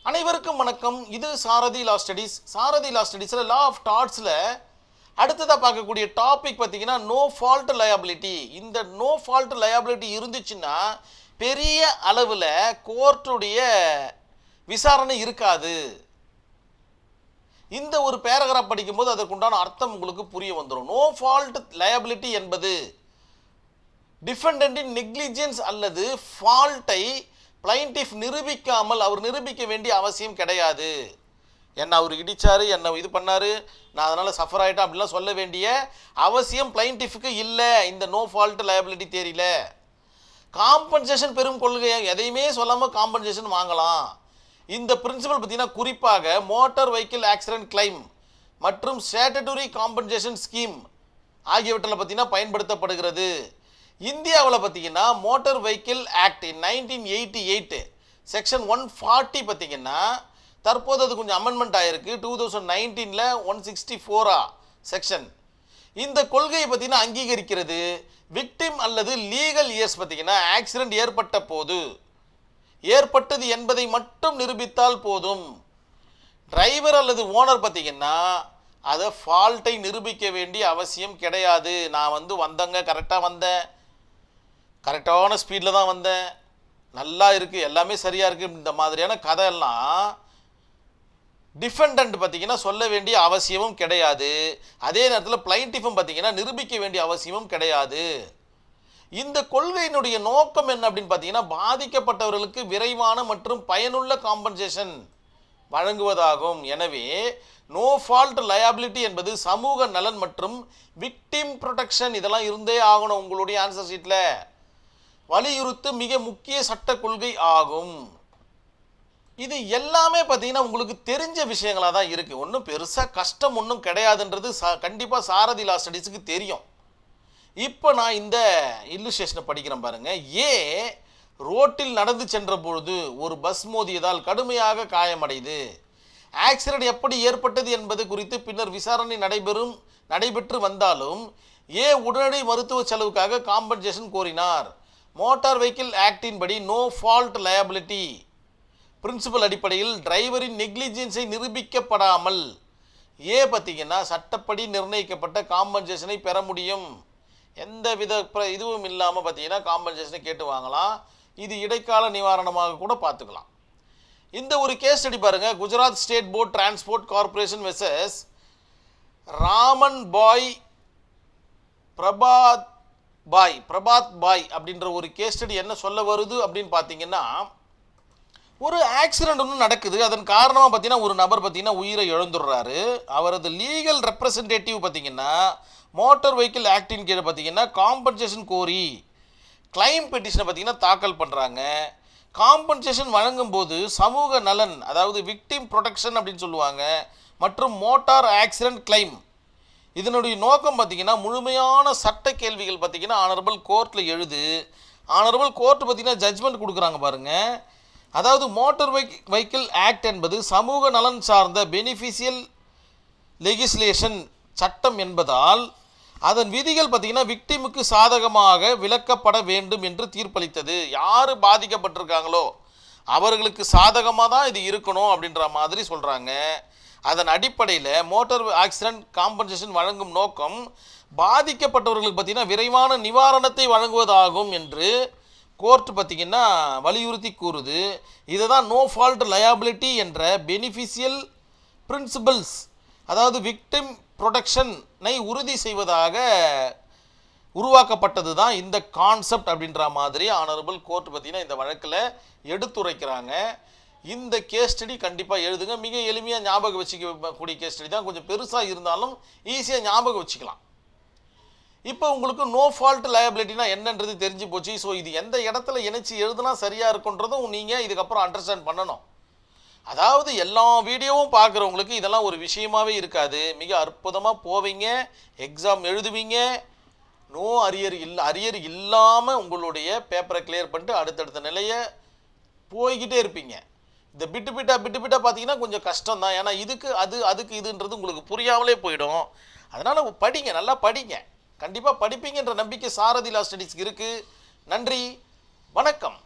அனைவருக்கும் வணக்கம். இது சாரதி லா studies. Sarathi law ஸ்டடீஸில் law of டார்ட்ஸில் அடுத்ததாக பார்க்கக்கூடிய டாபிக் பார்த்தீங்கன்னா நோ ஃபால்ட் லயபிலிட்டி. இந்த நோ ஃபால்ட் லயபிலிட்டி இருந்துச்சுன்னா பெரிய அளவில் கோர்ட்டுடைய விசாரணை இருக்காது. இந்த ஒரு பேராகிராஃப் படிக்கும்போது அதற்குண்டான அர்த்தம் உங்களுக்கு புரிய வந்துடும். நோ ஃபால்ட் லயபிலிட்டி என்பது டிஃபெண்டன்டின் நெக்லிஜென்ஸ் அல்லது ஃபால்ட்டை பிளைன்டிஃப் நிரூபிக்காமல் அவர் நிரூபிக்க வேண்டிய அவசியம் கிடையாது. என்ன அவர் இடித்தார், என்ன இது பண்ணார், நான் அதனால் சஃபர் ஆகிட்டேன் அப்படிலாம் சொல்ல வேண்டிய அவசியம் பிளைன்டிஃபுக்கு இல்லை. இந்த நோ ஃபால்ட் லயபிலிட்டி தேரியில் காம்பன்சேஷன் பெரும் கொள்கையை எதையுமே சொல்லாமல் காம்பன்சேஷன் வாங்கலாம். இந்த பிரின்சிபல் பார்த்தீங்கன்னா குறிப்பாக மோட்டார் வெஹிக்கிள் ஆக்சிடென்ட் கிளைம் மற்றும் ஸ்டேட்டட்டரி காம்பன்சேஷன் ஸ்கீம் ஆகியவற்றில் பார்த்தீங்கன்னா பயன்படுத்தப்படுகிறது. இந்தியாவில் பார்த்தீங்கன்னா மோட்டார் வெஹிக்கிள் ஆக்ட் 1988 செக்ஷன் 140 பார்த்தீங்கன்னா தற்போது அது கொஞ்சம் அமெண்ட்மெண்ட் ஆகிருக்கு. 2019 164 செக்ஷன் இந்த கொள்கையை பார்த்தீங்கன்னா அங்கீகரிக்கிறது. விக்டிம் அல்லது லீகல் இயர்ஸ் பார்த்தீங்கன்னா ஆக்சிடென்ட் ஏற்பட்டது என்பதை மட்டும் நிரூபித்தால் போதும். டிரைவர் அல்லது ஓனர் பார்த்தீங்கன்னா அதை ஃபால்ட்டை நிரூபிக்க வேண்டிய அவசியம் கிடையாது. நான் வந்தேங்க, கரெக்டாக வந்தேன், கரெக்டான ஸ்பீடில் தான் வந்தேன், நல்லா இருக்குது, எல்லாமே சரியாக இருக்குது, இந்த மாதிரியான கதையெல்லாம் டிஃபெண்டன்ட் பார்த்தீங்கன்னா சொல்ல வேண்டிய அவசியமும் கிடையாது. அதே நேரத்தில் பிளைன்டிஃபும் பார்த்தீங்கன்னா நிரூபிக்க வேண்டிய அவசியமும் கிடையாது. இந்த கொள்கையினுடைய நோக்கம் என்ன அப்படின்னு பார்த்தீங்கன்னா பாதிக்கப்பட்டவர்களுக்கு விரைவான மற்றும் பயனுள்ள காம்பன்சேஷன் வழங்குவதாகும். எனவே நோ ஃபால்ட் லயபிலிட்டி என்பது சமூக நலன் மற்றும் விக்டிம் ப்ரொடெக்ஷன் இதெல்லாம் இருந்தே ஆகணும். உங்களுடைய ஆன்சர் ஷீட்டில் வலியுறுத்து மிக முக்கிய சட்ட கொள்கை ஆகும். இது எல்லாமே பார்த்தீங்கன்னா உங்களுக்கு தெரிஞ்ச விஷயங்களாக தான் இருக்குது. ஒன்றும் பெருசாக கஷ்டம் ஒன்றும் கிடையாதுன்றது கண்டிப்பாக சாரதி லா ஸ்டடீஸுக்கு தெரியும். இப்போ நான் இந்த இல்லுஸ்ட்ரேஷனை படிக்கிறேன் பாருங்கள். ரோட்டில் நடந்து சென்ற பொழுது ஒரு பஸ் மோதியதால் கடுமையாக காயமடைது. ஆக்சிடென்ட் எப்படி ஏற்பட்டது என்பது குறித்து பின்னர் விசாரணை நடைபெற்று வந்தாலும் உடனடி மருத்துவ செலவுக்காக காம்பன்சேஷன் கோரினார். மோட்டார் வெஹிக்கிள் ஆக்டின் படி நோ ஃபால்ட் லயபிலிட்டி பிரின்சிபல் அடிப்படையில் டிரைவரின் நெக்லிஜென்ஸை நிரூபிக்கப்படாமல் பார்த்தீங்கன்னா சட்டப்படி நிர்ணயிக்கப்பட்ட காம்பன்சேஷனை பெற முடியும். எந்த வித இதுவும் இல்லாமல் பார்த்தீங்கன்னா காம்பன்சேஷனை கேட்டு வாங்கலாம். இது இடைக்கால நிவாரணமாக கூட பார்த்துக்கலாம். இந்த ஒரு கேஸ் ஸ்டடி பாருங்கள். Gujarat state port transport corporation versus Raman Prabhat Bhai அப்படின்ற ஒரு கேஸ் ஸ்டடி என்ன சொல்ல வருது அப்படின்னு பார்த்தீங்கன்னா ஒரு ஆக்சிடென்ட் ஒன்று நடக்குது. அதன் காரணமாக பார்த்தீங்கன்னா ஒரு நபர் பார்த்தீங்கன்னா உயிரை இழந்துடுறாரு. அவரது லீகல் ரெப்ரசன்டேட்டிவ் பார்த்தீங்கன்னா மோட்டார் வெஹிக்கிள் ஆக்டின் கீழே பார்த்தீங்கன்னா காம்பன்சேஷன் கோரி கிளைம் பெட்டிஷனை பார்த்தீங்கன்னா தாக்கல் பண்ணுறாங்க. காம்பன்சேஷன் வழங்கும்போது சமூக நலன் அதாவது விக்டிம் ப்ரொடெக்ஷன் அப்படின்னு சொல்லுவாங்க மற்றும் மோட்டார் ஆக்சிடென்ட் கிளைம் இதனுடைய நோக்கம் பார்த்தீங்கன்னா முழுமையான சட்ட கேள்விகள் பார்த்தீங்கன்னா ஆனரபிள் கோர்ட்டில் ஆனரபிள் கோர்ட் பார்த்தீங்கன்னா ஜட்ஜ்மெண்ட் கொடுக்குறாங்க பாருங்கள். அதாவது மோட்டார் வெஹிக்கிள் ஆக்ட் என்பது சமூக நலன் சார்ந்த பெனிஃபிஷியல் லெகிஸ்லேஷன் சட்டம் என்பதால் அதன் விதிகள் பார்த்தீங்கன்னா விக்டிமுக்கு சாதகமாக விளக்கப்பட வேண்டும் என்று தீர்ப்பளித்தது. யார் பாதிக்கப்பட்டிருக்காங்களோ அவர்களுக்கு சாதகமாக தான் இது இருக்கணும் அப்படின்ற மாதிரி சொல்கிறாங்க. அதன் அடிப்படையில் மோட்டார் ஆக்சிடென்ட் காம்பன்சேஷன் வழங்கும் நோக்கம் பாதிக்கப்பட்டவர்களுக்கு பார்த்தீங்கன்னா விரைவான நிவாரணத்தை வழங்குவதாகும் என்று கோர்ட் பார்த்தீங்கன்னா வலியுறுத்தி கூறுது. இதை தான் நோ ஃபால்ட் லயபிலிட்டி என்ற பெனிஃபிஷியல் பிரின்சிபல்ஸ் அதாவது விக்டிம் ப்ரொடெக்ஷனை உறுதி செய்வதாக உருவாக்கப்பட்டது தான் இந்த கான்செப்ட் அப்படின்ற மாதிரி ஆனரபிள் கோர்ட் பார்த்தீங்கன்னா இந்த வழக்கில் எடுத்துரைக்கிறாங்க. இந்த கேஸ் ஸ்டடி கண்டிப்பாக எழுதுங்க. மிக எளிமையாக ஞாபகம் வச்சுக்கக்கூடிய கேஸ் ஸ்டடி தான். கொஞ்சம் பெருசாக இருந்தாலும் ஈஸியாக ஞாபகம் வச்சுக்கலாம். இப்போ உங்களுக்கு நோ ஃபால்ட் லயபிலிட்டினா என்னன்றது தெரிஞ்சு போச்சு. ஸோ இது எந்த இடத்துல இணைச்சி எழுதுனா சரியாக இருக்குன்றதும் நீங்கள் இதுக்கப்புறம் அண்டர்ஸ்டாண்ட் பண்ணணும். அதாவது எல்லா வீடியோவும் பார்க்குறவங்களுக்கு இதெல்லாம் ஒரு விஷயமாகவே இருக்காது. மிக அற்புதமாக போவீங்க, எக்ஸாம் எழுதுவீங்க, நோ அரியர் இல்லாமல் உங்களுடைய பேப்பரை கிளியர் பண்ணிட்டு அடுத்தடுத்த நிலையை போய்கிட்டே இருப்பீங்க. இந்த பிட்டு பிட்டாக பார்த்தீங்கன்னா கொஞ்சம் கஷ்டம் தான். ஏன்னா அதுக்கு இதுன்றது உங்களுக்கு புரியாமலே போயிடும். அதனால் படிங்க, நல்லா படிங்க, கண்டிப்பாக படிப்பீங்கன்ற நம்பிக்கை சாரதி லா ஸ்டடீஸ்க்கு இருக்குது. நன்றி, வணக்கம்.